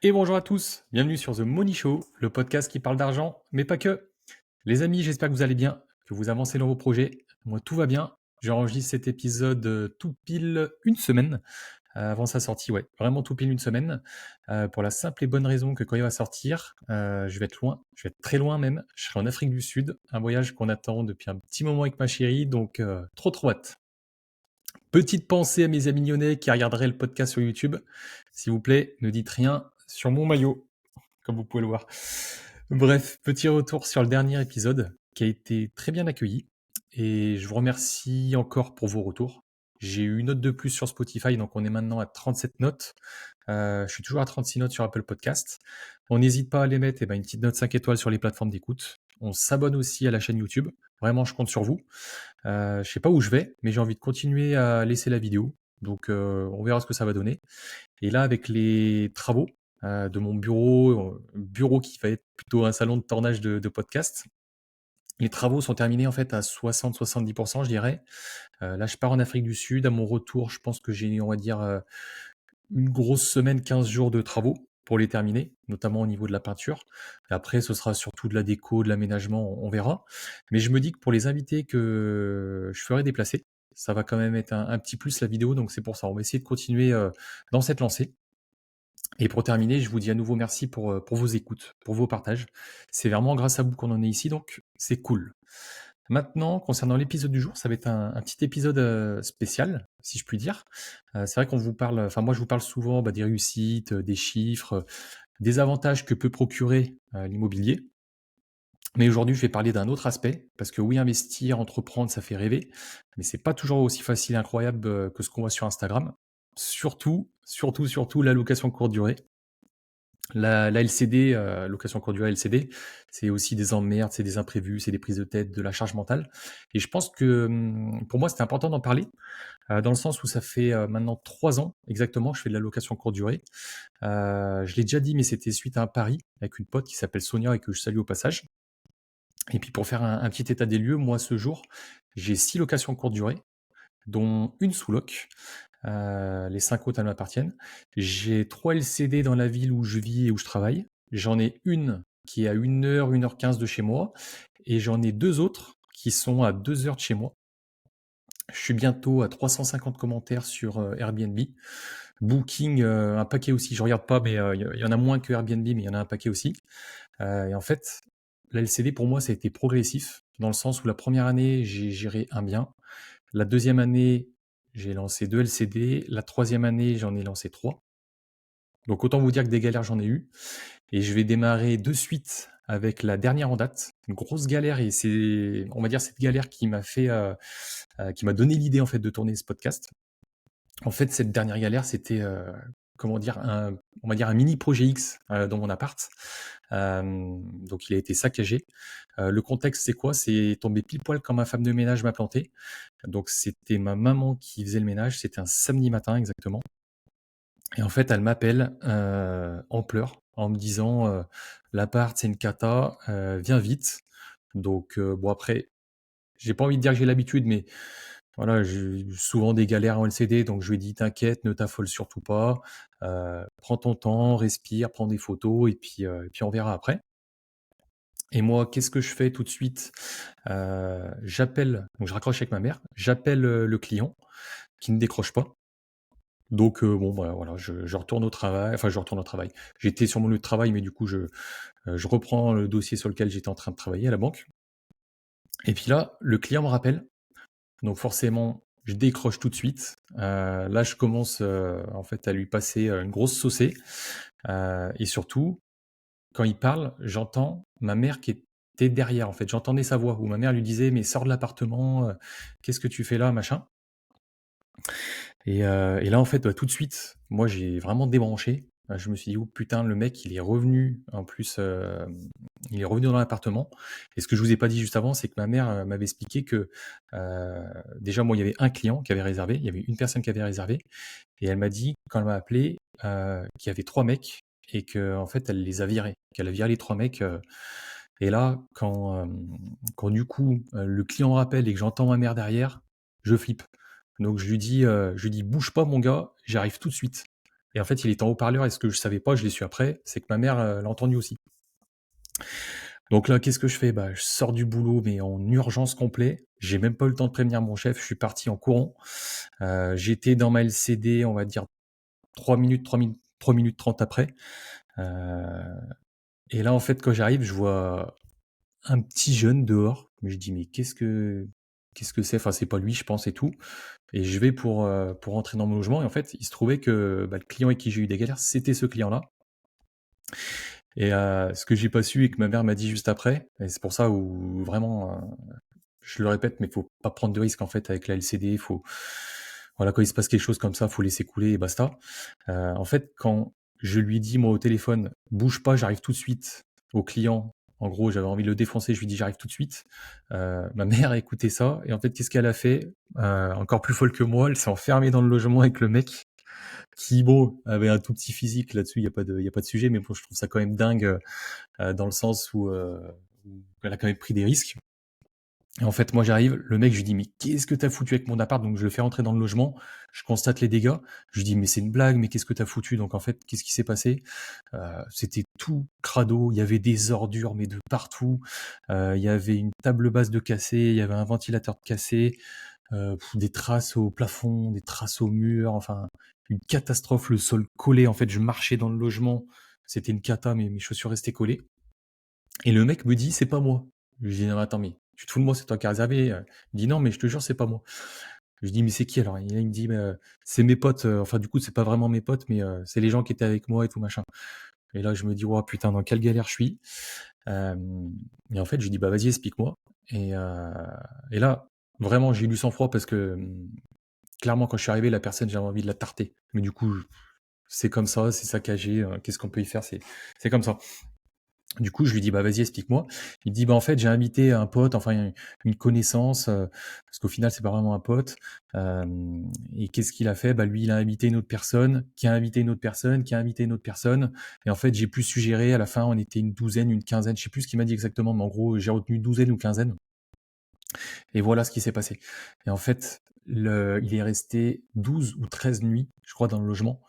Et bonjour à tous, bienvenue sur The Money Show, le podcast qui parle d'argent, mais pas que. Les amis, j'espère que vous allez bien, que vous avancez dans vos projets. Moi, tout va bien. J'enregistre cet épisode tout pile une semaine avant sa sortie, ouais, vraiment tout pile une semaine, pour la simple et bonne raison que quand il va sortir, je vais être loin, je vais être très loin même. Je serai en Afrique du Sud, un voyage qu'on attend depuis un petit moment avec ma chérie, donc trop hâte. Petite pensée à mes amis lyonnais qui regarderaient le podcast sur YouTube. S'il vous plaît, ne dites rien sur mon maillot, comme vous pouvez le voir. Bref, petit retour sur le dernier épisode qui a été très bien accueilli et je vous remercie encore pour vos retours. J'ai eu une note de plus sur Spotify, donc on est maintenant à 37 notes. Je suis toujours à 36 notes sur Apple Podcast. On n'hésite pas à les mettre, une petite note 5 étoiles sur les plateformes d'écoute. On s'abonne aussi à la chaîne YouTube. Vraiment, je compte sur vous. Je sais pas où je vais, mais j'ai envie de continuer à laisser la vidéo. Donc, on verra ce que ça va donner. Et là, avec les travaux de mon bureau qui va être plutôt un salon de tournage de podcast, les travaux sont terminés en fait à 60-70%, je dirais. Là, je pars en Afrique du Sud. À mon retour, je pense que j'ai, on va dire, une grosse semaine, 15 jours de travaux pour les terminer, notamment au niveau de la peinture. Et après, ce sera surtout de la déco, de l'aménagement, on verra. Mais je me dis que pour les invités que je ferai déplacer, ça va quand même être un petit plus la vidéo, donc c'est pour ça. On va essayer de continuer dans cette lancée. Et pour terminer, je vous dis à nouveau merci pour vos écoutes, pour vos partages. C'est vraiment grâce à vous qu'on en est ici, donc c'est cool. Maintenant, concernant l'épisode du jour, ça va être un petit épisode spécial, si je puis dire. C'est vrai qu'on vous parle, enfin moi je vous parle souvent des réussites, des chiffres, des avantages que peut procurer l'immobilier. Mais aujourd'hui, je vais parler d'un autre aspect, parce que oui, investir, entreprendre, ça fait rêver, mais c'est pas toujours aussi facile et incroyable que ce qu'on voit sur Instagram. Surtout la location courte durée. La LCD, location courte durée LCD, c'est aussi des emmerdes, c'est des imprévus, c'est des prises de tête, de la charge mentale. Et je pense que pour moi, c'était important d'en parler, dans le sens où ça fait maintenant 3 ans exactement que je fais de la location courte durée. Je l'ai déjà dit, mais c'était suite à un pari avec une pote qui s'appelle Sonia et que je salue au passage. Et puis pour faire un petit état des lieux, moi ce jour, j'ai 6 locations courte durée, dont une sous-loc. Les 5 autres, elles m'appartiennent. J'ai 3 LCD dans la ville où je vis et où je travaille. J'en ai une qui est à 1 heure 15 de chez moi et j'en ai 2 autres qui sont à 2 heures de chez moi. Je suis bientôt à 350 commentaires sur, Airbnb. Booking, un paquet aussi. Je regarde pas, mais, il y en a moins que Airbnb, mais il y en a un paquet aussi. Et en fait, la LCD pour moi, ça a été progressif dans le sens où la première année, j'ai géré un bien. La deuxième année, j'ai lancé 2 LCD. La troisième année, j'en ai lancé 3. Donc autant vous dire que des galères, j'en ai eu. Et je vais démarrer de suite avec la dernière en date. Une grosse galère et c'est, on va dire, cette galère qui m'a fait, qui m'a donné l'idée en fait de tourner ce podcast. En fait, cette dernière galère, c'était, comment dire? On va dire un mini projet X, dans mon appart. Donc il a été saccagé. Le contexte, c'est quoi? C'est tombé pile poil quand ma femme de ménage m'a planté. Donc c'était ma maman qui faisait le ménage, c'était un samedi matin exactement. Et en fait, elle m'appelle, en pleurs, en me disant, «L'appart, c'est une cata, viens vite». Donc bon après, j'ai pas envie de dire que j'ai l'habitude, mais voilà, j'ai eu souvent des galères en LCD, donc je lui ai dit: «T'inquiète, ne t'affole surtout pas, prends ton temps, respire, prends des photos et puis on verra après». Et moi, qu'est-ce que je fais tout de suite? J'appelle, donc je raccroche avec ma mère, j'appelle, le client qui ne décroche pas. Donc bon, bah, voilà, je retourne au travail, enfin je retourne au travail. J'étais sur mon lieu de travail, mais du coup je reprends le dossier sur lequel j'étais en train de travailler à la banque. Et puis là, le client me rappelle, donc forcément, je décroche tout de suite. Là, je commence, en fait, à lui passer, une grosse saucée, et surtout, quand il parle, j'entends ma mère qui était derrière, en fait. J'entendais sa voix où ma mère lui disait: «Mais sors de l'appartement, qu'est-ce que tu fais là?» machin. Et là, en fait, tout de suite, moi, j'ai vraiment débranché. Je me suis dit: «Oh putain, le mec, il est revenu en plus, il est revenu dans l'appartement». Et ce que je vous ai pas dit juste avant, c'est que ma mère, m'avait expliqué que, heu, déjà, moi, il y avait un client qui avait réservé, il y avait une personne qui avait réservé et elle m'a dit, quand elle m'a appelé, qu'il y avait 3 mecs et qu'en fait, elle les a virés. Qu'elle a viré les 3 mecs, et là, quand du coup, le client me rappelle et que j'entends ma mère derrière, je flippe. Donc je lui dis: «Bouge pas mon gars, j'arrive tout de suite». et en fait, il était en haut-parleur et ce que je savais pas, je l'ai su après, c'est que ma mère, l'a entendu aussi. Donc là, qu'est-ce que je fais? Bah, je sors du boulot, mais en urgence complet. J'ai même pas eu le temps de prévenir mon chef, je suis parti en courant. J'étais dans ma LCD, on va dire 3 minutes 30 après. Heu et là, en fait, quand j'arrive, je vois un petit jeune dehors, mais je dis: «Mais qu'est-ce que c'est?» Enfin, c'est pas lui, je pense et tout, et je vais pour rentrer dans mon logement, et en fait, il se trouvait que, bah, le client avec qui j'ai eu des galères, c'était ce client-là, et ce que j'ai pas su et que ma mère m'a dit juste après, et c'est pour ça où vraiment, je le répète, mais faut pas prendre de risques, en fait, avec la LCD. Faut Voilà, quand il se passe quelque chose comme ça, faut laisser couler et basta. En fait, quand je lui dis, moi, au téléphone: «Bouge pas, j'arrive tout de suite», au client, en gros, j'avais envie de le défoncer, je lui dis: «J'arrive tout de suite». Ma mère a écouté ça et en fait, qu'est-ce qu'elle a fait? Encore plus folle que moi, elle s'est enfermée dans le logement avec le mec qui, bon, avait un tout petit physique là-dessus, il y a pas de sujet, mais bon, je trouve ça quand même dingue, dans le sens où elle a quand même pris des risques. Et en fait, moi, j'arrive, le mec, je lui dis: «Mais qu'est-ce que t'as foutu avec mon appart?» Donc je le fais rentrer dans le logement, je constate les dégâts, je lui dis: «Mais c'est une blague, mais qu'est-ce que t'as foutu?» Donc en fait, qu'est-ce qui s'est passé? C'était tout crado, il y avait des ordures, mais de partout. Il y avait une table basse de cassée, il y avait un ventilateur de cassé, des traces au plafond, des traces au mur, enfin, une catastrophe, le sol collé. En fait, je marchais dans le logement, c'était une cata, mes chaussures restaient collées. Et le mec me dit: «C'est pas moi». Je lui dis: «Non, mais attends, mais tu te fous de moi, c'est toi qui as réservé?» Il dit: «Non, mais je te jure, c'est pas moi». Je lui dis: «Mais c'est qui alors?» Et là, il me dit: «Bah, c'est mes potes», enfin, du coup, c'est pas vraiment mes potes, mais c'est les gens qui étaient avec moi et tout machin. Et là, je me dis: «Waouh, putain, dans quelle galère je suis». Hem et en fait, je lui dis: «Bah, vas-y, explique-moi». Et là, vraiment, j'ai eu du sang-froid parce que, clairement, quand je suis arrivé, la personne, j'avais envie de la tarter. Mais du coup, c'est comme ça, c'est saccagé, qu'est-ce qu'on peut y faire? C'est comme ça. Du coup, je lui dis: «Bah, vas-y, explique-moi». Il me dit: «Bah, en fait, j'ai invité un pote, enfin, une connaissance», parce qu'au final, c'est pas vraiment un pote. Et qu'est-ce qu'il a fait? Bah, lui, il a invité une autre personne, qui a invité une autre personne, qui a invité une autre personne, et en fait, j'ai plus suggéré. À la fin, on était une douzaine, une quinzaine, je sais plus ce qu'il m'a dit exactement, mais en gros, j'ai retenu douzaine ou quinzaine, et voilà ce qui s'est passé. Et en fait, il est resté 12 ou 13 nuits, je crois, dans le logement.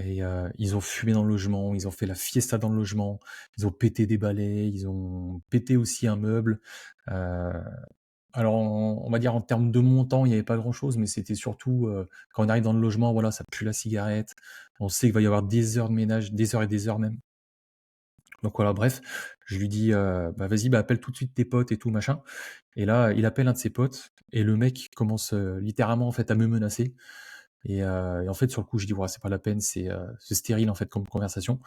Et ils ont fumé dans le logement, ils ont fait la fiesta dans le logement, ils ont pété des balais, ils ont pété aussi un meuble. Heu, alors on va dire en termes de montant, il y avait pas grand chose, mais c'était surtout, quand on arrive dans le logement, voilà, ça pue la cigarette. On sait qu'il va y avoir des heures de ménage, des heures et des heures même. Donc voilà, bref, je lui dis, «Bah, vas-y, bah, appelle tout de suite tes potes et tout machin». Et là, il appelle un de ses potes et le mec commence, littéralement, en fait, à me menacer. Et en fait, sur le coup, je dis: «Ouais, c'est pas la peine, c'est stérile, en fait, comme conversation».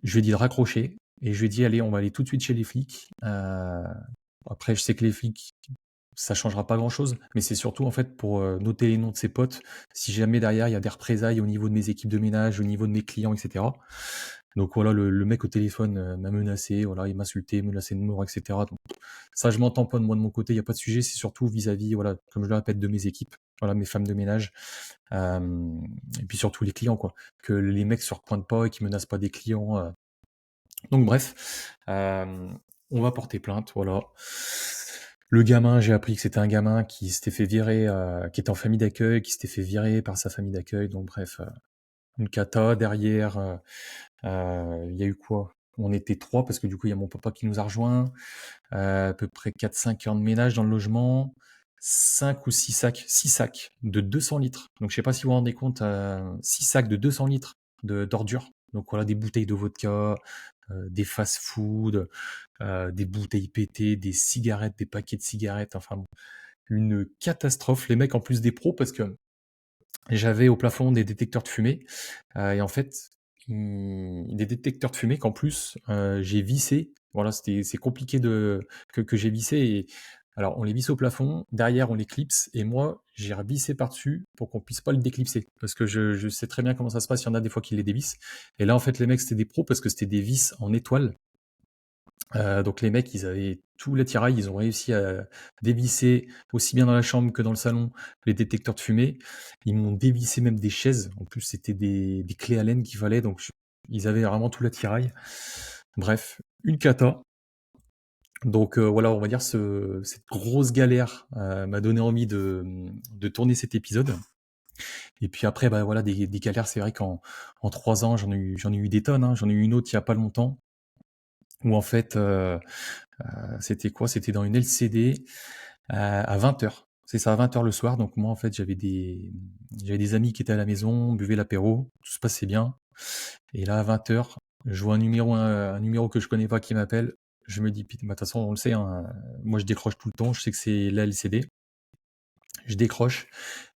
Je lui ai dit de raccrocher et je lui ai dit: «Allez, on va aller tout de suite chez les flics». Après, je sais que les flics, ça changera pas grand-chose, mais c'est surtout, en fait, pour, noter les noms de ses potes, si jamais derrière il y a des représailles au niveau de mes équipes de ménage, au niveau de mes clients et cetera. Donc voilà, le mec au téléphone, m'a menacé, voilà, il m'insultait, menacé de mort et cetera. Donc ça, je m'en tamponne moi de mon côté, il y a pas de sujet, c'est surtout vis-à-vis, voilà, comme je le répète, de mes équipes, voilà, mes femmes de ménage. Hem et puis surtout les clients, quoi. Que les mecs se repointent pas et qu'ils menacent pas des clients, donc bref, on va porter plainte, voilà. Le gamin, j'ai appris que c'était un gamin qui s'était fait virer, qui était en famille d'accueil, qui s'était fait virer par sa famille d'accueil, donc bref, une cata. Derrière, il y a eu quoi? On était 3 parce que du coup, il y a mon papa qui nous a rejoints, à peu près 4-5 heures de ménage dans le logement, 5 ou 6 sacs de 200 litres. Donc je sais pas si vous vous rendez compte, 6 sacs de 200 litres d'ordures. Donc voilà, des bouteilles de vodka, des fast-food, des bouteilles pétées, des cigarettes, des paquets de cigarettes, enfin bon, une catastrophe. Les mecs en plus des pros parce que j'avais au plafond des détecteurs de fumée, et en fait, des détecteurs de fumée qu'en plus, j'ai vissés. Voilà, c'est compliqué de que j'ai vissé. Et alors on les visse au plafond, derrière on les clipse et moi j'ai revissé par-dessus pour qu'on puisse pas le déclipser. Parce que je sais très bien comment ça se passe, il y en a des fois qui les dévissent. Et là en fait les mecs c'était des pros parce que c'était des vis en étoile. Donc les mecs, ils avaient tout l'attirail, ils ont réussi à dévisser aussi bien dans la chambre que dans le salon les détecteurs de fumée. Ils m'ont dévissé même des chaises. En plus, c'était des clés Allen qu'il fallait, donc ils avaient vraiment tout l'attirail. Bref, une cata. Donc voilà, on va dire cette grosse galère m'a donné envie de tourner cet épisode. Et puis après, bah, voilà, des galères, c'est vrai qu'en 3 ans, j'en ai eu des tonnes, hein. J'en ai eu une autre il y a pas longtemps où en fait, c'était quoi? C'était dans une LCD, à 20h. C'est ça, à 20h le soir. Donc moi, en fait, j'avais des amis qui étaient à la maison, on buvait l'apéro, tout se passait bien. Et là, à 20h, je vois un numéro que je connais pas qui m'appelle. Je me dis: «Put» bah, de toute façon, on le sait, hein, moi je décroche tout le temps, je sais que c'est la LCD. Je décroche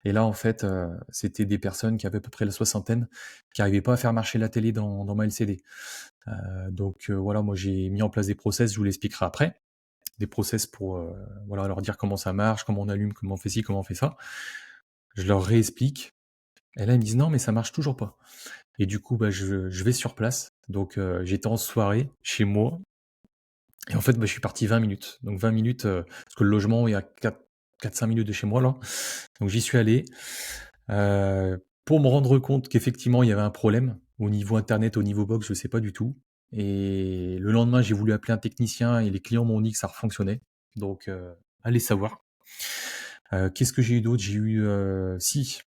et là, en fait, c'était des personnes qui avaient à peu près la soixantaine, qui arrivaient pas à faire marcher la télé dans ma LCD. Donc voilà, moi j'ai mis en place des process, je vous l'expliquerai après. Des process pour, voilà, leur dire comment ça marche, comment on allume, comment on fait ci, comment on fait ça. Je leur réexplique et là, ils me disent: «Non, mais ça marche toujours pas» et du coup, bah, je vais sur place. Donc j'étais en soirée chez moi et en fait, bah, je suis parti 20 minutes. Donc 20 minutes, parce que le logement est à 4-5 minutes de chez moi là. Donc j'y suis allé, pour me rendre compte qu'effectivement il y avait un problème au niveau internet, au niveau box, je sais pas du tout et le lendemain, j'ai voulu appeler un technicien et les clients m'ont dit que ça refonctionnait. Donc allez savoir. Qu'est-ce que j'ai eu d'autre? J'ai eu, si,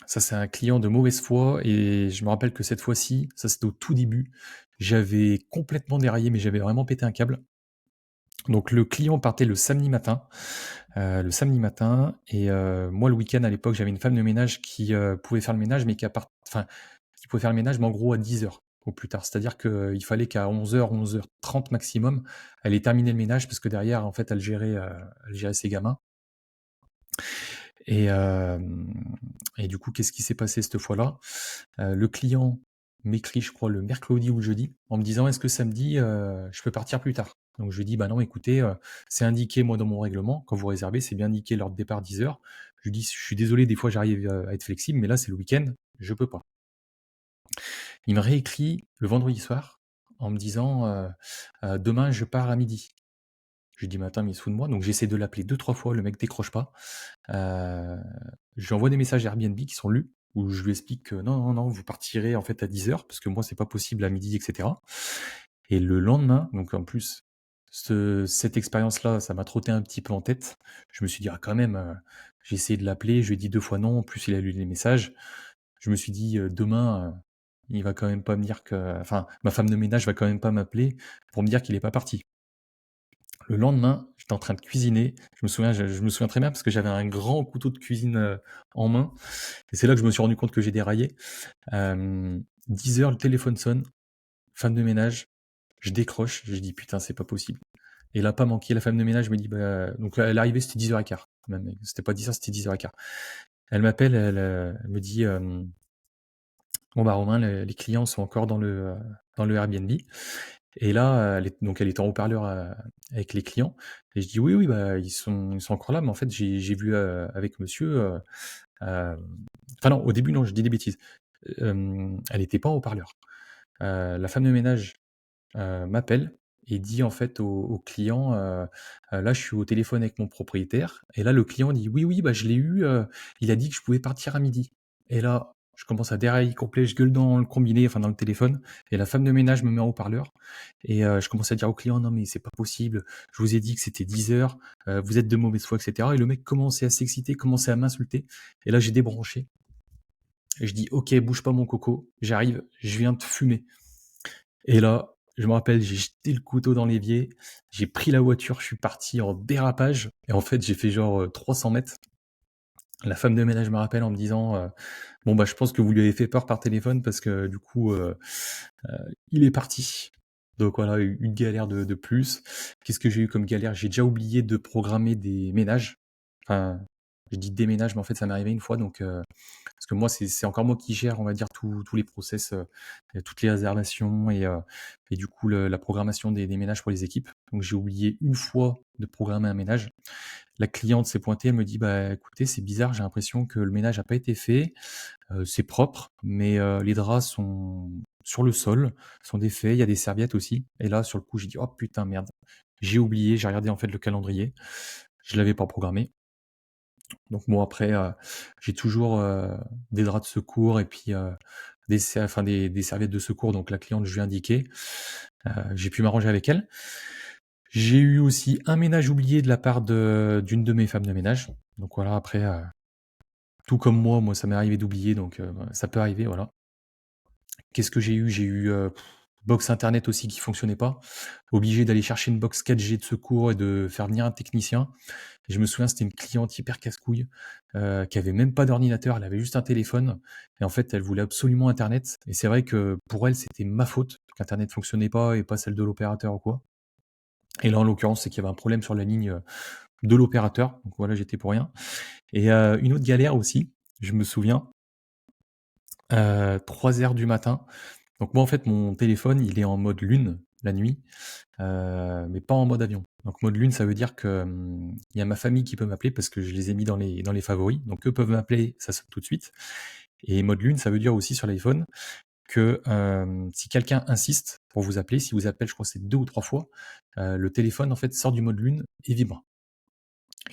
ça c'est un client de mauvaise foi et je me rappelle que cette fois-ci, ça c'était au tout début, j'avais complètement déraillé, mais j'avais vraiment pété un câble. Donc le client partait le samedi matin et moi le week-end à l'époque, j'avais une femme de ménage qui, pouvait faire le ménage, mais enfin, qui pouvait faire le ménage, mais en gros à 10h au plus tard. C'est-à-dire qu'il fallait qu'à 11h, 11h30 maximum, elle ait terminé le ménage parce que derrière, en fait, elle gérait ses gamins et du coup, qu'est-ce qui s'est passé cette fois-là? Le client m'écrit, je crois, le mercredi ou le jeudi en me disant: «Est-ce que samedi, je peux partir plus tard?» Donc je lui dis: «Bah non, écoutez, c'est indiqué moi dans mon règlement, quand vous réservez, c'est bien indiqué l'heure de départ 10h». Je lui dis: «Je suis désolé, des fois j'arrive, à être flexible, mais là c'est le week-end, je peux pas». Il me réécrit le vendredi soir en me disant, «Demain je pars à midi». Je lui dis: «Mais attends, mais il se fout de moi?» Donc j'essaie de l'appeler deux trois fois, le mec décroche pas. Heu, je lui envoie des messages Airbnb qui sont lus, où je lui explique que: «Non, non, non, vous partirez en fait à 10h parce que moi c'est pas possible à midi et cetera». Et le lendemain, donc en plus, cette expérience-là, ça m'a trotté un petit peu en tête. Je me suis dit: «Ah quand même, j'ai essayé de l'appeler, je lui ai dit 2 fois non, en plus il a lu les messages». Je me suis dit: «Demain, il va quand même pas me dire que enfin, ma femme de ménage va quand même pas m'appeler pour me dire qu'il est pas parti». Le lendemain, j'étais en train de cuisiner. Je me souviens très bien parce que j'avais un grand couteau de cuisine, en main et c'est là que je me suis rendu compte que j'ai déraillé. 10h, le téléphone sonne, femme de ménage, je décroche, je dis: «Putain, c'est pas possible» et là, pas manqué, la femme de ménage me dit: «Bah» donc elle est arrivée, c'était 10h15 même, c'était pas 10h, c'était 10h15. Elle m'appelle, elle me dit, «Bon, bah, Romain, les clients sont encore dans le Airbnb». Et là, elle était en haut-parleur, avec les clients et je dis: «Oui, oui, bah, ils sont encore là, mais en fait, j'ai vu, avec monsieur, enfin non, au début, non, je dis des bêtises. Elle était pas en haut-parleur. La femme de ménage, m'appelle et dit en fait au client, «Là, je suis au téléphone avec mon propriétaire» et là, le client dit: «Oui, oui, bah, je l'ai eu, il a dit que je pouvais partir à midi». Et là, je commence à dérailler complet, je gueule dans le combiné, enfin dans le téléphone et la femme de ménage me met en haut-parleur et je commence à dire au client: «Non mais c'est pas possible, je vous ai dit que c'était 10h, vous êtes de mauvaise foi» et cetera et le mec commençait à s'exciter, commençait à m'insulter et là, j'ai débranché et je dis: «OK, bouge pas mon coco, j'arrive, je viens te fumer». Et là, je me rappelle, j'ai jeté le couteau dans l'évier, j'ai pris la voiture, je suis parti en dérapage et en fait, j'ai fait genre, 300 mètres. La femme de ménage me rappelle en me disant, «Bon, bah, je pense que vous lui avez fait peur par téléphone parce que du coup, il est parti». Donc voilà, une galère de plus. Qu'est-ce que j'ai eu comme galère? J'ai déjà oublié de programmer des ménages. Enfin, je dis des ménages, mais en fait, ça m'est arrivé une fois donc parce que moi, c'est encore moi qui gère, on va dire, tous les process, toutes les réservations et du coup, la programmation des ménages pour les équipes. Donc j'ai oublié une fois de programmer un ménage. La cliente s'est pointée, elle me dit: «Bah, écoutez, c'est bizarre, j'ai l'impression que le ménage a pas été fait, c'est propre, mais les draps sont sur le sol, sont défaits, il y a des serviettes aussi» et là, sur le coup, j'ai dit: «Oh putain, merde». J'ai oublié, j'ai regardé, en fait, le calendrier, je l'avais pas programmé. Donc bon après, j'ai toujours, des draps de secours et puis, des serviettes de secours, donc la cliente, je lui ai indiqué. J'ai pu m'arranger avec elle. J'ai eu aussi un ménage oublié de la part d'une de mes femmes de ménage. Donc voilà, après, tout comme moi, ça m'est arrivé d'oublier donc ça peut arriver, voilà. Qu'est-ce que j'ai eu? J'ai eu, box internet aussi qui fonctionnait pas. Obligé d'aller chercher une box 4G de secours et de faire venir un technicien. Et je me souviens, c'était une cliente hyper casse-couille, qui avait même pas d'ordinateur, elle avait juste un téléphone et en fait, elle voulait absolument internet et c'est vrai que pour elle, c'était ma faute qu'internet fonctionnait pas et pas celle de l'opérateur ou quoi. Et là, en l'occurrence, c'est qu'il y avait un problème sur la ligne, de l'opérateur, donc voilà, j'étais pour rien. Et une autre galère aussi, je me souviens, 3:00 du matin. Donc moi, en fait, mon téléphone, il est en mode lune la nuit, mais pas en mode avion. Donc mode lune, ça veut dire que, il y a ma famille qui peut m'appeler parce que je les ai mis dans les favoris. Donc eux peuvent m'appeler, ça sonne tout de suite. Et mode lune, ça veut dire aussi sur l'iPhone que, si quelqu'un insiste pour vous appeler, s'il vous appelle, je crois que c'est 2 ou 3 fois, le téléphone, en fait, sort du mode lune et vibre.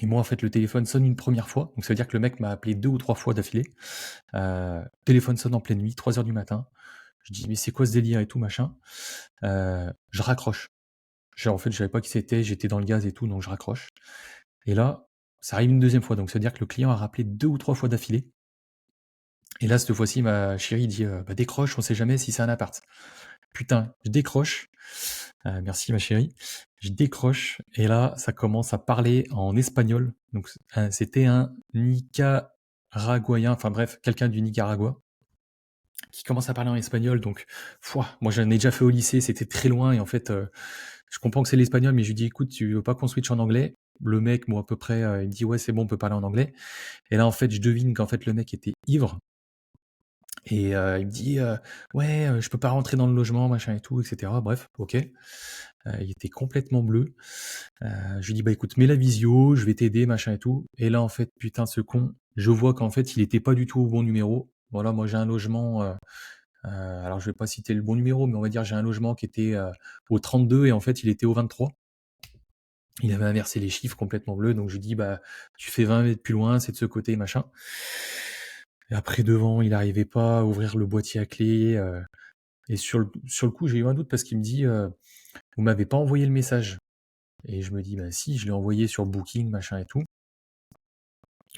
Et moi, en fait, le téléphone sonne une première fois, donc ça veut dire que le mec m'a appelé 2 ou 3 fois d'affilée. Téléphone sonne en pleine nuit, 3:00 du matin. Je dis: «Mais c'est quoi ce délire et tout machin?» Je raccroche. En fait, je savais pas qui c'était, j'étais dans le gaz et tout, donc je raccroche. Et là, ça arrive une deuxième fois, donc ça veut dire que le client a rappelé 2 ou 3 fois d'affilée. Et là, cette fois-ci, ma chérie dit, «Bah, décroche, on sait jamais si c'est un appart». Putain, je décroche, merci ma chérie. Je décroche et là, ça commence à parler en espagnol. Donc c'était un Nicaraguayen, enfin bref, quelqu'un du Nicaragua qui commence à parler en espagnol. Donc moi j'en ai déjà fait au lycée, c'était très loin et en fait, je comprends que c'est l'espagnol, mais je lui dis: «Écoute, tu veux pas qu'on switch en anglais?» Le mec, moi à peu près, il me dit: «Ouais, c'est bon, on peut parler en anglais». Et là, en fait, je devine qu'en fait le mec était ivre et il me dit, «Ouais, je peux pas rentrer dans le logement, machin et tout» et cetera. Bref, OK. Il était complètement bleu. Je lui dis: «Bah, écoute, mets la visio, je vais t'aider, machin et tout». Et là, en fait, putain, ce con, je vois qu'en fait, il était pas du tout au bon numéro. Voilà, moi, j'ai un logement, alors je vais pas citer le bon numéro, mais on va dire j'ai un logement qui était, au 32 et en fait, il était au 23. Il avait inversé les chiffres complètement bleu, donc je lui dis: «Bah, tu fais 20 mètres plus loin, c'est de ce côté, machin». Et après devant, il arrivait pas à ouvrir le boîtier à clé, et sur le coup, j'ai eu un doute parce qu'il me dit, «Vous m'avez pas envoyé le message». Et je me dis: «Bah si, je l'ai envoyé sur Booking, machin et tout».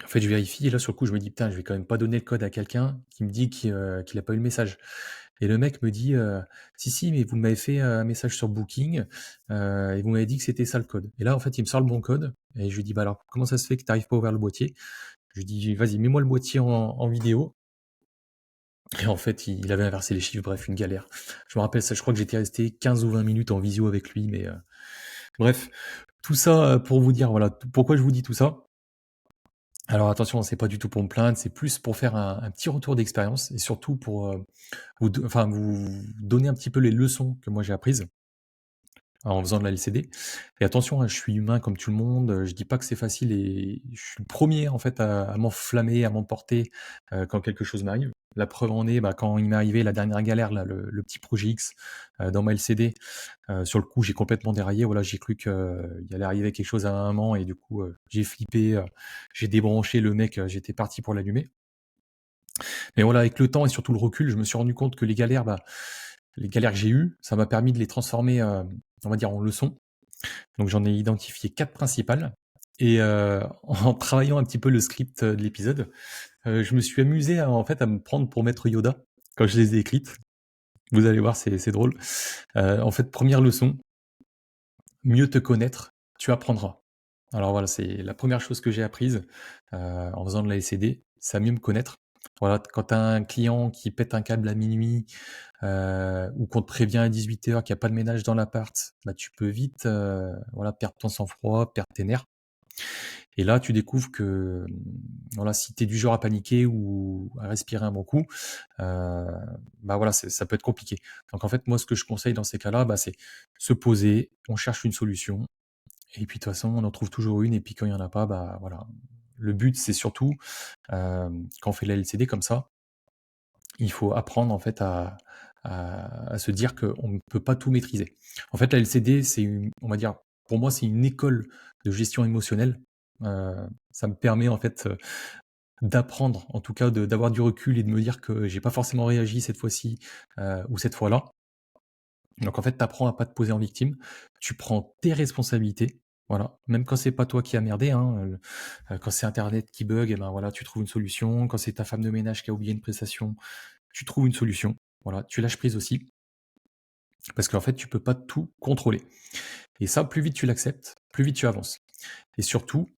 En fait, je vérifie et là, sur le coup, je me dis: «Putain, je vais quand même pas donner le code à quelqu'un qui me dit qu'il a pas eu le message». Et le mec me dit, «Si, si, mais vous m'avez fait un message sur Booking, et vous m'avez dit que c'était ça le code». Et là, en fait, il me sort le bon code et je lui dis: «Bah alors, comment ça se fait que tu arrives pas à ouvrir le boîtier?» Je lui dis: «Vas-y, mets-moi le boîtier en vidéo». Et en fait, il avait inversé les chiffres, bref, une galère. Je me rappelle ça, je crois que j'étais resté 15 ou 20 minutes en visio avec lui, mais bref, tout ça, pour vous dire, voilà, pourquoi je vous dis tout ça. Alors attention, c'est pas du tout pour me plaindre, c'est plus pour faire un petit retour d'expérience et surtout pour, vous donner un petit peu les leçons que moi j'ai apprises en faisant de la LCD. Et attention, hein, je suis humain comme tout le monde, je dis pas que c'est facile et je suis le premier en fait à m'enflammer, à m'emporter, quand quelque chose m'arrive. La preuve en est, bah, quand il m'est arrivé la dernière galère là, le petit projet X, dans ma LCD, sur le coup, j'ai complètement déraillé, voilà, j'ai cru qu'il allait arriver quelque chose à un moment et du coup, j'ai flippé, j'ai débranché le mec, j'étais parti pour l'allumer. Mais voilà, avec le temps et surtout le recul, je me suis rendu compte que les galères que j'ai eues, ça m'a permis de les transformer, on va dire en leçons. Donc j'en ai identifié 4 principales et en travaillant un petit peu le script, de l'épisode, je me suis amusé à, en fait, à me prendre pour maître Yoda quand je les ai écrites. Vous allez voir, c'est drôle. En fait, première leçon: mieux te connaître, tu apprendras. Alors voilà, c'est la première chose que j'ai apprise, en faisant de la LCD, c'est à mieux me connaître. Voilà, quand tu as un client qui pète un câble à minuit, ou qu'on te prévient à 18:00 qu'il y a pas de ménage dans l'appart, bah, tu peux vite, voilà, perdre ton sang-froid, perdre tes nerfs. Et là, tu découvres que, voilà, si tu es du genre à paniquer ou à respirer un bon coup, heu, bah, voilà, ça peut être compliqué. Donc en fait, moi, ce que je conseille dans ces cas-là, bah, c'est se poser, on cherche une solution et puis de toute façon, on en trouve toujours une et puis quand il y en a pas, bah, voilà. Le but, c'est surtout, quand on fait de la LCD comme ça, il faut apprendre en fait à se dire qu'on ne peut pas tout maîtriser. En fait, la LCD, c'est une, on va dire, pour moi, c'est une école de gestion émotionnelle. Heu, Ça me permet en fait, d'apprendre, en tout cas d'avoir du recul et de me dire que j'ai pas forcément réagi cette fois-ci, ou cette fois-là. Donc en fait, tu apprends à pas te poser en victime, tu prends tes responsabilités. Voilà, même quand c'est pas toi qui a merdé, hein, quand c'est internet qui bug et ben, voilà, tu trouves une solution. Quand c'est ta femme de ménage qui a oublié une prestation, tu trouves une solution. Voilà, tu lâches prise aussi parce qu'en fait, tu peux pas tout contrôler et ça, plus vite tu l'acceptes, plus vite tu avances et surtout,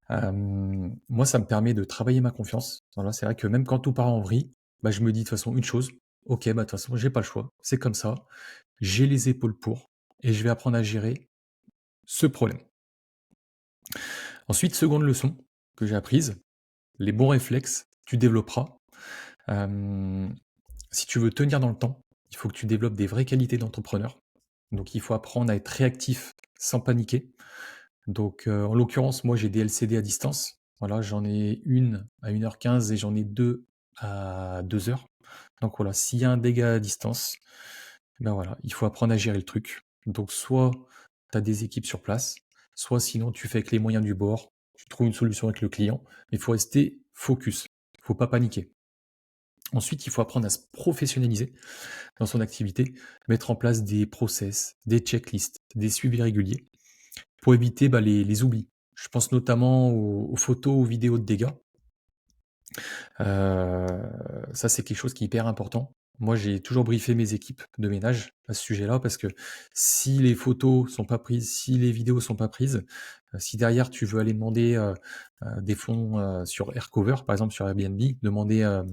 moi, ça me permet de travailler ma confiance. Voilà, c'est vrai que même quand tout part en vrille, bah, je me dis de toute façon une chose: «OK, bah, de toute façon, j'ai pas le choix, c'est comme ça, j'ai les épaules pour et je vais apprendre à gérer ce problème». Ensuite, seconde leçon que j'ai apprise, les bons réflexes, tu développeras. Hem, Si tu veux tenir dans le temps, il faut que tu développes des vraies qualités d'entrepreneur. Donc il faut apprendre à être réactif sans paniquer. Donc, en l'occurrence, moi, j'ai des LCD à distance. Voilà, j'en ai une à 1h15 et j'en ai 2 à 2 heures. Donc voilà, s'il y a un dégât à distance, ben voilà, il faut apprendre à gérer le truc. Donc soit tu as des équipes sur place, soit sinon tu fais avec les moyens du bord, tu trouves une solution avec le client, mais il faut rester focus, il faut pas paniquer. Ensuite, il faut apprendre à se professionnaliser dans son activité, mettre en place des process, des checklists, des suivis réguliers pour éviter, bah, les oublis. Je pense notamment aux photos, aux vidéos de dégâts. Heu, Ça, c'est quelque chose qui est hyper important. Moi, j'ai toujours briefé mes équipes de ménage à ce sujet-là parce que si les photos sont pas prises, si les vidéos sont pas prises, si derrière tu veux aller demander, des fonds, sur Aircover, par exemple sur Airbnb, demander, à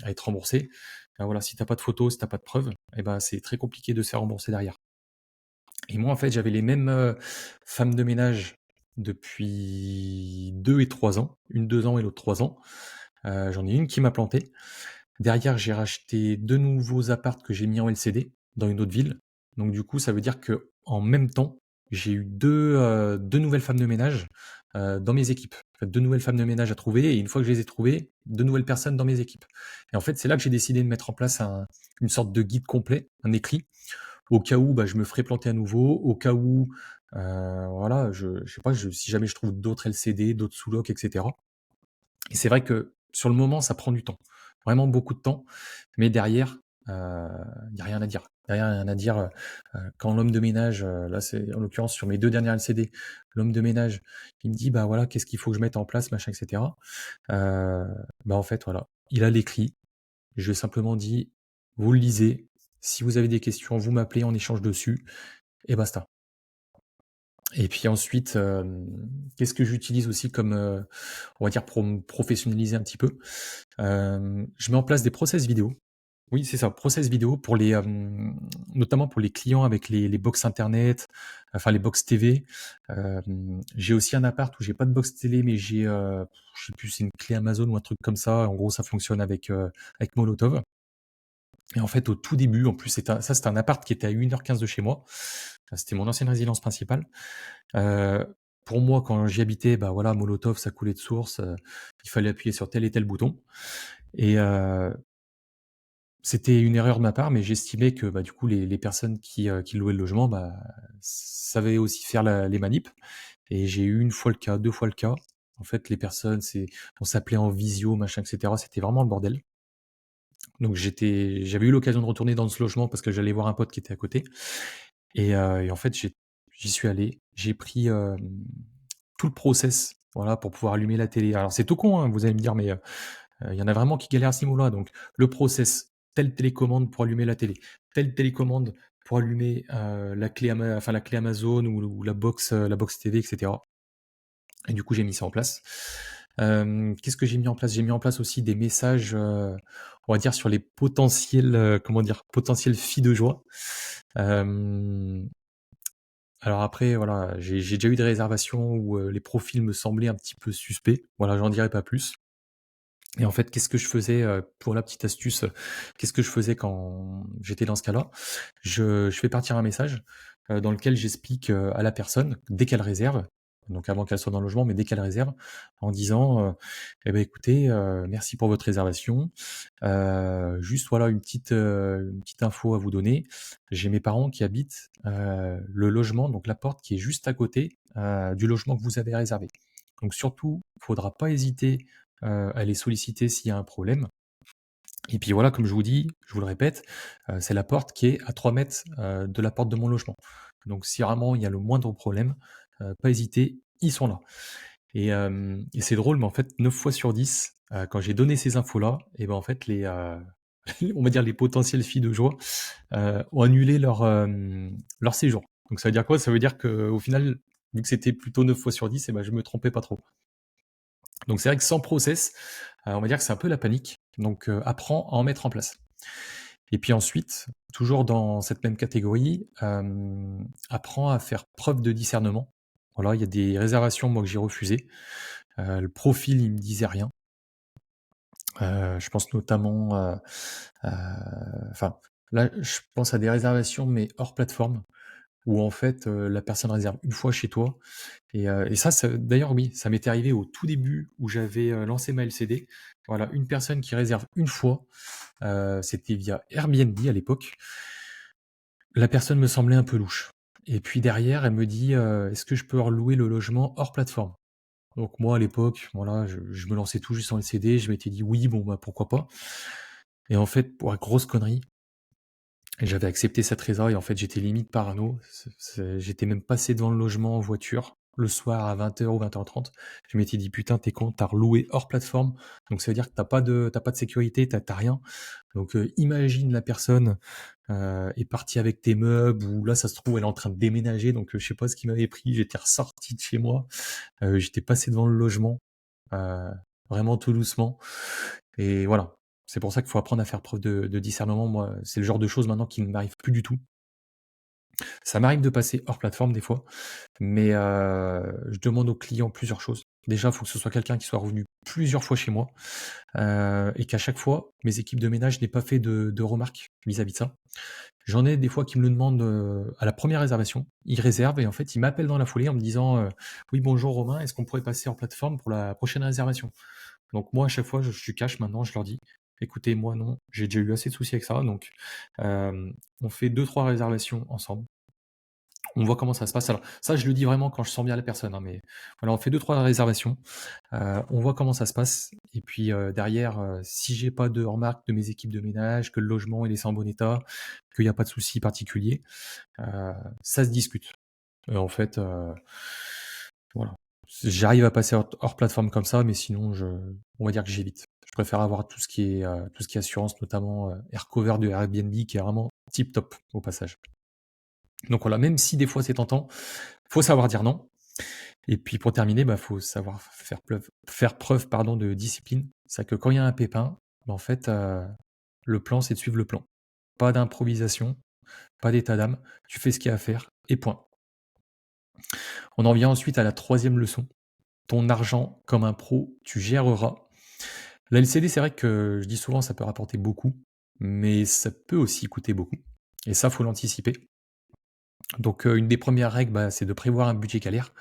être remboursé, bah, voilà, si tu as pas de photos, si tu as pas de preuves et ben, c'est très compliqué de se faire rembourser derrière. Et moi, en fait, j'avais les mêmes, femmes de ménage depuis 2 et 3 ans. Une 2 ans et l'autre 3 ans. J'en ai une qui m'a planté. Derrière, j'ai racheté 2 nouveaux apparts que j'ai mis en LCD dans une autre ville. Donc du coup, ça veut dire que en même temps, j'ai eu 2 nouvelles femmes de ménage, dans mes équipes. En fait, 2 nouvelles femmes de ménage à trouver et une fois que je les ai trouvées, 2 nouvelles personnes dans mes équipes. Et en fait, c'est là que j'ai décidé de mettre en place une sorte de guide complet, un écrit, au cas où, bah, je me ferais planter à nouveau, au cas où, voilà, je sais pas, si jamais je trouve d'autres LCD, d'autres sous-locs et cetera. Et c'est vrai que sur le moment, ça prend du temps, vraiment beaucoup de temps, mais derrière, il y a rien à dire. Derrière, il y a rien à dire, quand l'homme de ménage, là, c'est en l'occurrence sur mes 2 dernières LCD, l'homme de ménage, il me dit: «Bah, voilà, qu'est-ce qu'il faut que je mette en place?» machin et cetera. Heu, Bah, en fait, voilà, il a l'écrit. Je lui ai simplement dit: «Vous le lisez, si vous avez des questions, vous m'appelez, on échange dessus et basta». Et puis ensuite, qu'est-ce que j'utilise aussi comme, on va dire pour me professionnaliser un petit peu? Je mets en place des process vidéo. Oui, c'est ça, process vidéo pour les, notamment pour les clients avec les box internet, enfin les box TV. J'ai aussi un appart où j'ai pas de box télé, mais j'ai, je sais plus, c'est une clé Amazon ou un truc comme ça. En gros, ça fonctionne avec Molotov. Et en fait, au tout début, en plus, c'était un appart qui était à 1h15 de chez moi. C'était mon ancienne résidence principale. Heu, pour moi, quand j'y habitais, bah, voilà, Molotov, ça coulait de source, il fallait appuyer sur tel et tel bouton et c'était une erreur de ma part, mais j'estimais que, bah, du coup, les personnes qui louaient le logement, bah, savaient aussi faire les manips et j'ai eu une fois le cas, 2 fois le cas. En fait, les personnes, on s'appelait en visio, machin et cetera. C'était vraiment le bordel. Donc j'avais eu l'occasion de retourner dans ce logement parce que j'allais voir un pote qui était à côté et en fait, j'y suis allé. J'ai pris, tout le process, voilà, pour pouvoir allumer la télé. Alors c'est tout con, hein, vous allez me dire, mais il y en a vraiment qui galèrent à ce niveau-là. Donc le process, telle télécommande pour allumer la télé, telle télécommande pour allumer, la clé Amazon ou la box TV et cetera et du coup, j'ai mis ça en place. Qu'est-ce que j'ai mis en place? J'ai mis en place aussi des messages, on va dire sur les potentiels, comment dire? Potentiels filles de joie. Hem, alors après voilà, j'ai déjà eu des réservations où, les profils me semblaient un petit peu suspects. Voilà, j'en dirai pas plus. Et en fait, qu'est-ce que je faisais, pour la petite astuce, qu'est-ce que je faisais quand j'étais dans ce cas-là? Je fais partir un message, dans lequel j'explique, à la personne, dès qu'elle réserve, donc avant qu'elle soit dans le logement, mais dès qu'elle réserve, en disant, «Eh beh, écoutez, merci pour votre réservation. Juste voilà une petite info à vous donner. J'ai mes parents qui habitent, le logement, donc la porte qui est juste à côté, du logement que vous avez réservé. Donc surtout, faudra pas hésiter, à les solliciter s'il y a un problème et puis voilà, comme je vous dis, je vous le répète, c'est la porte qui est à 3 mètres de la porte de mon logement. Donc si vraiment il y a le moindre problème, pas hésiter, ils sont là. Et c'est drôle, mais en fait 9 fois sur 10, quand j'ai donné ces infos-là, et ben, en fait on va dire les potentielles filles de joie, ont annulé leur séjour. Donc ça veut dire quoi? Ça veut dire qu'au final, vu que c'était plutôt 9 fois sur 10, et ben, je me trompais pas trop. Donc c'est vrai que sans process, on va dire que c'est un peu la panique. Donc apprends à en mettre en place. Et puis ensuite, toujours dans cette même catégorie, apprends à faire preuve de discernement. Voilà, il y a des réservations, moi, que j'ai refusées. Le profil, il me disait rien. Je pense notamment, heu, enfin, là, je pense à des réservations, mais hors plateforme, où en fait, la personne réserve une fois chez toi et ça d'ailleurs, oui, ça m'était arrivé au tout début où j'avais, lancé ma LCD. Voilà, une personne qui réserve une fois, c'était via Airbnb à l'époque. La personne me semblait un peu louche et puis derrière, elle me dit, «Est-ce que je peux louer le logement hors plateforme?» Donc moi, à l'époque, voilà, je me lançais tout juste en LCD, je m'étais dit: «Oui, bon, bah, pourquoi pas?» Et en fait, pour la grosse connerie, j'avais accepté cette résa et en fait, j'étais limite parano. J'étais même passé devant le logement en voiture, le soir à 20h ou 20h30. Je m'étais dit: «Putain, tu con, tu loué hors plateforme, donc ça veut dire que t'as pas de sécurité, t'as rien. Donc imagine la personne, est partie avec tes meubles ou là, ça se trouve, elle est en train de déménager, donc je sais pas ce qui m'avait pris, j'étais ressorti de chez moi, j'étais passé devant le logement, heu, vraiment tout doucement et voilà. C'est pour ça qu'il faut apprendre à faire preuve de discernement. Moi, c'est le genre de choses maintenant qui ne m'arrive plus du tout. Ça m'arrive de passer hors plateforme des fois, mais je demande aux clients plusieurs choses. Déjà, il faut que ce soit quelqu'un qui soit revenu plusieurs fois chez moi, et qu'à chaque fois, mes équipes de ménage n'aient pas fait de remarques vis-à-vis de ça. J'en ai des fois qui me le demandent, à la première réservation. Ils réservent et en fait, ils m'appellent dans la foulée en me disant, «Oui bonjour Romain, est-ce qu'on pourrait passer hors plateforme pour la prochaine réservation?» Donc moi, à chaque fois, je suis cash maintenant, je leur dis: «Écoutez, moi non, j'ai déjà eu assez de soucis avec ça, donc on fait deux trois réservations ensemble. On voit comment ça se passe». Alors ça, je le dis vraiment quand je sens bien la personne, hein, mais voilà, on fait deux trois réservations, on voit comment ça se passe et puis, derrière, si j'ai pas de remarques de mes équipes de ménage, que le logement il est en bon état, qu'il y a pas de soucis particuliers, heu, ça se discute et en fait, voilà. J'arrive à passer hors plateforme comme ça, mais sinon on va dire que j'évite. Je préfère avoir tout ce qui est assurance, notamment, AirCover de Airbnb qui est vraiment tip top au passage. Donc voilà, même si des fois c'est tentant, faut savoir dire non et puis pour terminer, bah, faut savoir faire preuve, pardon, de discipline. C'est-à-dire que quand il y a un pépin, bah, en fait, le plan, c'est de suivre le plan. Pas d'improvisation, pas d'état d'âme, tu fais ce qu'il y a à faire et point. On en vient ensuite à la troisième leçon. Ton argent comme un pro, tu géreras. La LCD, c'est vrai que je dis souvent, ça peut rapporter beaucoup, mais ça peut aussi coûter beaucoup. Et ça, faut l'anticiper. Donc, une des premières règles, bah, c'est de prévoir un budget galère.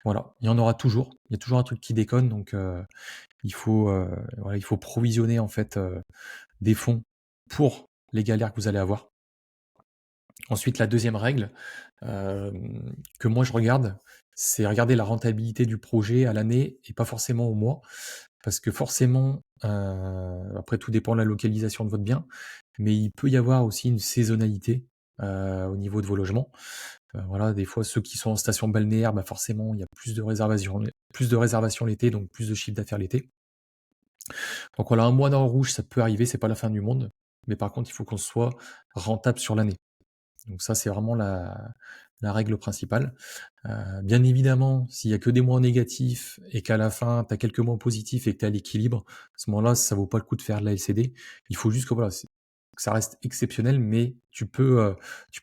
Voilà, il y en aura toujours. Il y a toujours un truc qui déconne, donc voilà, il faut provisionner en fait des fonds pour les galères que vous allez avoir. Ensuite, la deuxième règle que moi je regarde, c'est regarder la rentabilité du projet à l'année et pas forcément au mois. Parce que forcément, après tout dépend de la localisation de votre bien, mais il peut y avoir aussi une saisonnalité, au niveau de vos logements. Voilà, des fois ceux qui sont en station balnéaire, bah, forcément il y a plus de réservations l'été, donc plus de chiffre d'affaires l'été. Donc voilà, un mois dans le rouge, ça peut arriver, c'est pas la fin du monde, mais par contre, il faut qu'on soit rentable sur l'année. Donc ça, c'est vraiment la règle principale. Bien évidemment, s'il y a que des mois négatifs et qu'à la fin, tu as quelques mois positifs et que tu es à l'équilibre, à ce moment-là, ça vaut pas le coup de faire de la LCD. Il faut juste que voilà, que ça reste exceptionnel, mais tu peux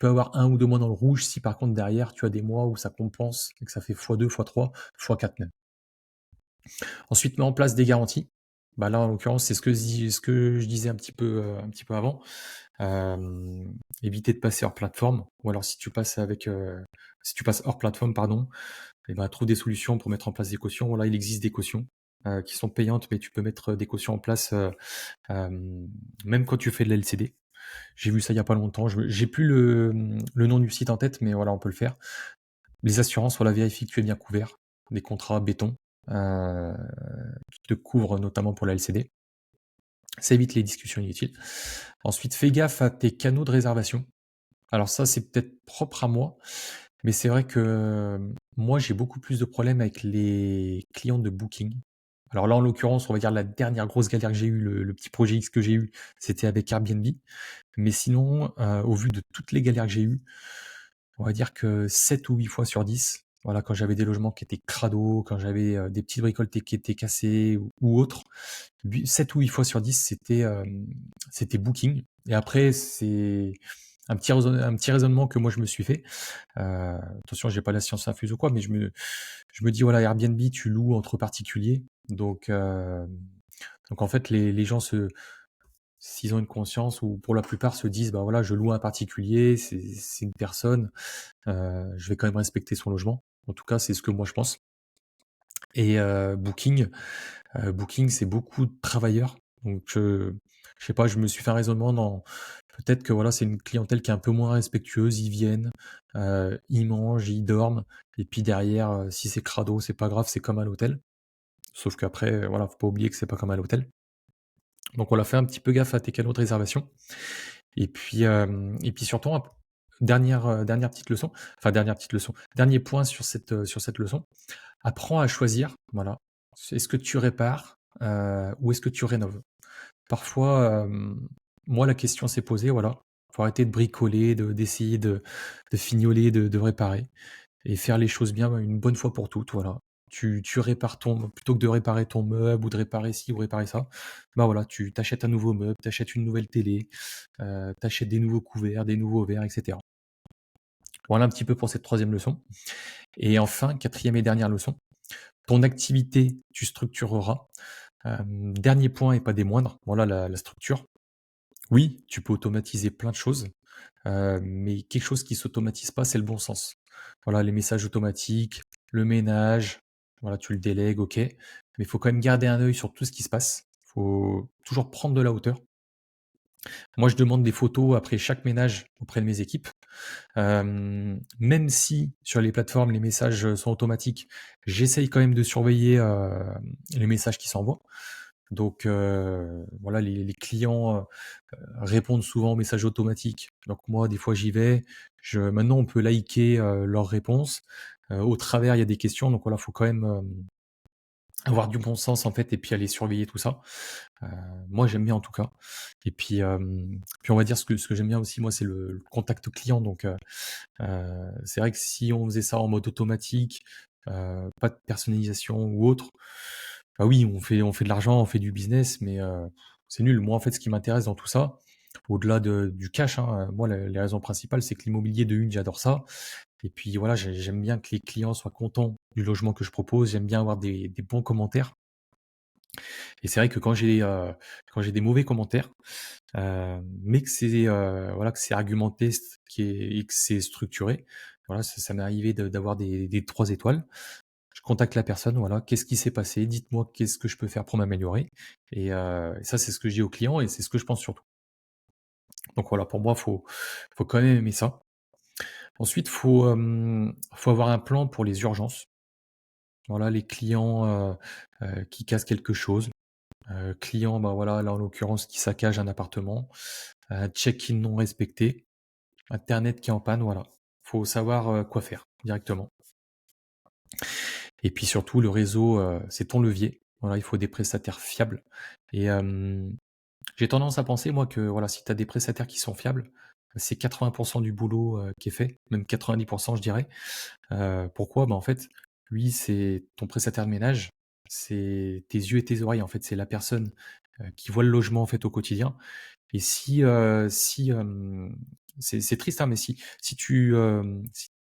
avoir un ou 2 mois dans le rouge si par contre derrière, tu as des mois où ça compense et que ça fait fois 2, fois 3, fois 4 même. Ensuite, mets en place des garanties. Bah, là, en l'occurrence, c'est ce que je disais un petit peu avant. Éviter de passer hors plateforme ou alors si tu passes hors plateforme, pardon, et ben, trouve des solutions pour mettre en place des cautions. Voilà, il existe des cautions, qui sont payantes, mais tu peux mettre, des cautions en place, même quand tu fais de la LCD. J'ai vu ça il y a pas longtemps, j'ai plus le nom du site en tête, mais voilà, on peut le faire. Les assurances, voilà, vérifie que tu es bien couvert. Des contrats béton, heu, qui te couvrent notamment pour la LCD. Ça évite les discussions inutiles. Ensuite, fais gaffe à tes canaux de réservation. Alors ça, c'est peut-être propre à moi, Mais c'est vrai que, moi, j'ai beaucoup plus de problèmes avec les clients de Booking. Alors là, en l'occurrence, on va dire la dernière grosse galère que j'ai eue, le petit projet X que j'ai eu, c'était avec Airbnb. Mais sinon, au vu de toutes les galères que j'ai eues, on va dire que 7 ou 8 fois sur 10, voilà, quand j'avais des logements qui étaient crado, quand j'avais, des petites bricoles qui étaient cassées ou autres, 7 ou 8 fois sur 10, c'était Booking. Et après, c'est un petit raisonnement que moi je me suis fait. Attention, j'ai pas la science infuse ou quoi, mais je me dis, voilà, Airbnb, tu loues entre particuliers. Donc en fait, les gens s'ils ont une conscience ou pour la plupart se disent, bah voilà, je loue à un particulier, c'est une personne, je vais quand même respecter son logement. En tout cas, c'est ce que moi je pense. Et Booking, c'est beaucoup de travailleurs. Donc, je sais pas, je me suis fait un raisonnement dans peut-être que voilà, c'est une clientèle qui est un peu moins respectueuse. Ils viennent, ils mangent, ils dorment, et puis derrière, si c'est crado, c'est pas grave, c'est comme à l'hôtel. Sauf qu'après, voilà, faut pas oublier que c'est pas comme à l'hôtel. Donc voilà, fais un petit peu gaffe à tes canaux de réservation. Et puis surtout, dernière petite leçon, enfin dernière petite leçon, dernier point sur cette leçon, apprends à choisir, voilà. Est-ce que tu répares, ou est-ce que tu rénoves? Parfois, moi la question s'est posée, voilà. Faut arrêter de bricoler, d'essayer de fignoler, de réparer et faire les choses bien une bonne fois pour toutes, voilà. Tu répares ton plutôt que de réparer ton meuble ou de réparer ci ou réparer ça, bah, voilà, tu t'achètes un nouveau meuble, t'achètes une nouvelle télé, tu des nouveaux couverts, des nouveaux verres et cetera. Voilà un petit peu pour cette troisième leçon. Et enfin, quatrième et dernière leçon, ton activité, tu structureras. Dernier point et pas des moindres, voilà la structure. Oui, tu peux automatiser plein de choses, mais quelque chose qui s'automatise pas, c'est le bon sens. Voilà, les messages automatiques, le ménage, voilà, tu le délègues, OK, mais il faut quand même garder un œil sur tout ce qui se passe. Faut toujours prendre de la hauteur. Moi, je demande des photos après chaque ménage auprès de mes équipes. Même si sur les plateformes, les messages, sont automatiques, j'essaye quand même de surveiller, les messages qui s'envoient. Donc voilà, les clients, répondent souvent aux messages automatiques. Donc moi, des fois, j'y vais. Maintenant, on peut liker, leurs réponses. Au travers, il y a des questions, donc voilà, faut quand même, avoir du bon sens, en fait, et puis aller surveiller tout ça. Heu, Moi, j'aime bien en tout cas. Et puis on va dire ce que j'aime bien aussi, moi, c'est le contact client. Donc c'est vrai que si on faisait ça en mode automatique, pas de personnalisation ou autre, bah oui, on fait de l'argent, on fait du business, mais c'est nul. Moi, en fait, ce qui m'intéresse dans tout ça, au-delà du cash, hein, moi, les raisons principales, c'est que l'immobilier, de une, j'adore ça. Et puis voilà, j'aime bien que les clients soient contents du logement que je propose. J'aime bien avoir des bons commentaires. Et c'est vrai que quand j'ai des mauvais commentaires, mais que voilà, que c'est argumenté, et que c'est structuré, voilà, ça m'est arrivé d'avoir des 3 étoiles. Je contacte la personne, voilà: «Qu'est-ce qui s'est passé? Dites-moi qu'est-ce que je peux faire pour m'améliorer?» Et ça, c'est ce que je dis aux clients et c'est ce que je pense surtout. Donc voilà, pour moi, faut quand même aimer ça. Ensuite, faut avoir un plan pour les urgences. Voilà, les clients, qui cassent quelque chose, clients, bah, voilà, là, en l'occurrence, qui saccagent un appartement, check-in non respecté, internet qui est en panne, voilà. Faut savoir, quoi faire directement. Et puis surtout, le réseau, c'est ton levier. Voilà, il faut des prestataires fiables. Et j'ai tendance à penser, moi, que voilà, si tu as des prestataires qui sont fiables, c'est 80 du boulot, qui est fait, même 90, je dirais. Pourquoi? Bah, en fait, lui, c'est ton prestataire de ménage, c'est tes yeux et tes oreilles, en fait. C'est la personne, qui voit le logement, en fait, au quotidien. Et c'est triste, hein, mais si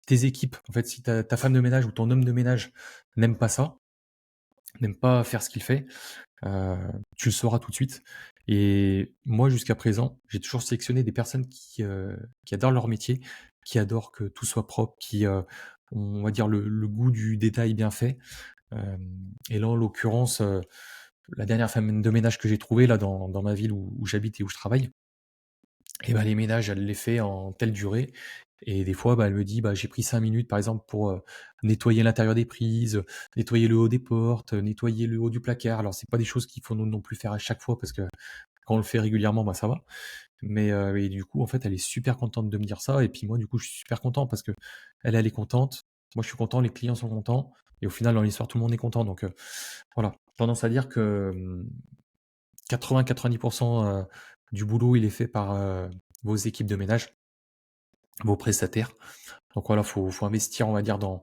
tes équipes, en fait, si ta femme de ménage ou ton homme de ménage n'aime pas ça, n'aime pas faire ce qu'il fait, heu, tu le sauras tout de suite. Et moi, jusqu'à présent, j'ai toujours sélectionné des personnes qui adorent leur métier, qui adorent que tout soit propre, qui, ont, on va dire, le goût du détail bien fait. Et là, en l'occurrence, la dernière femme de ménage que j'ai trouvée là dans ma ville où j'habite et où je travaille, et bah, les ménages, elle les fait en telle durée. Et des fois, bah, elle me dit: «Bah, j'ai pris 5 minutes, par exemple, pour, nettoyer l'intérieur des prises, nettoyer le haut des portes, nettoyer le haut du placard». Alors c'est pas des choses qu'il faut non plus faire à chaque fois parce que quand on le fait régulièrement, bah, ça va. Et du coup, en fait, elle est super contente de me dire ça et puis moi, du coup, je suis super content parce qu'elle, elle est contente, moi, je suis content, les clients sont contents et au final, dans l'histoire, tout le monde est content donc voilà. Tendance à dire que, 80-90 du boulot, il est fait par, vos équipes de ménage, vos prestataires. Donc voilà, faut investir, on va dire, dans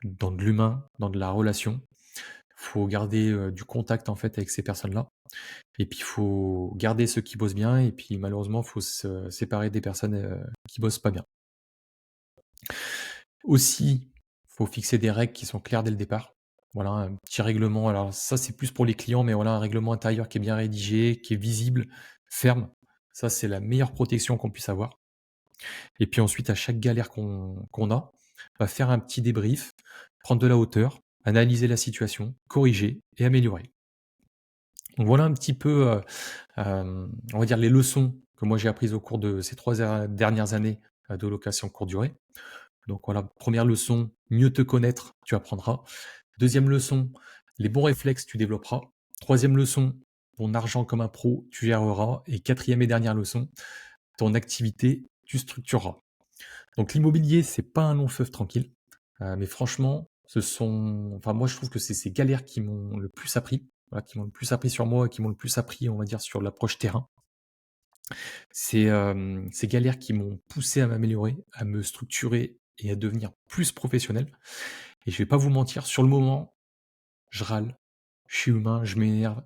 de l'humain, dans de la relation. Faut garder, du contact, en fait, avec ces personnes-là et puis il faut garder ceux qui bossent bien et puis malheureusement, faut se séparer des personnes, qui bossent pas bien. Aussi, faut fixer des règles qui sont claires dès le départ. Voilà, un petit règlement, alors ça, c'est plus pour les clients, mais voilà, un règlement intérieur qui est bien rédigé, qui est visible, ferme. Ça, c'est la meilleure protection qu'on puisse avoir. Et puis ensuite, à chaque galère qu'on a, va faire un petit débrief, prendre de la hauteur, analyser la situation, corriger et améliorer. Donc voilà un petit peu, on va dire les leçons que moi j'ai apprises au cours de ces 3 dernières années, de location courte durée. Donc voilà, première leçon, mieux te connaître, tu apprendras. Deuxième leçon, les bons réflexes, tu développeras. Troisième leçon, ton argent comme un pro, tu géreras. Et quatrième et dernière leçon, ton activité, tu structureras. Donc l'immobilier, c'est pas un long fleuve tranquille, mais franchement, moi je trouve que c'est ces galères qui m'ont le plus appris, voilà, qui m'ont le plus appris sur moi, qui m'ont le plus appris, on va dire, sur l'approche terrain. C'est, ces galères qui m'ont poussé à m'améliorer, à me structurer et à devenir plus professionnel et je vais pas vous mentir, sur le moment, je râle, je suis humain, je m'énerve,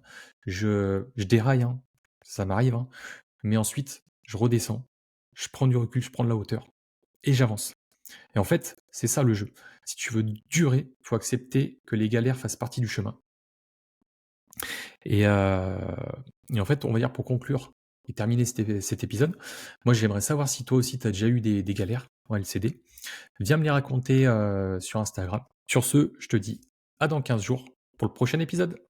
je déraille, hein, ça m'arrive, hein, mais ensuite, je redescends, je prends du recul, je prends de la hauteur et j'avance. Et en fait, c'est ça le jeu. Si tu veux durer, il faut accepter que les galères fassent partie du chemin. Et, heu et en fait, on va dire pour conclure et terminer cet épisode, moi j'aimerais savoir si toi aussi tu as déjà eu des galères en LCD. Viens me les raconter, sur Instagram. Sur ce, je te dis à dans 15 jours pour le prochain épisode.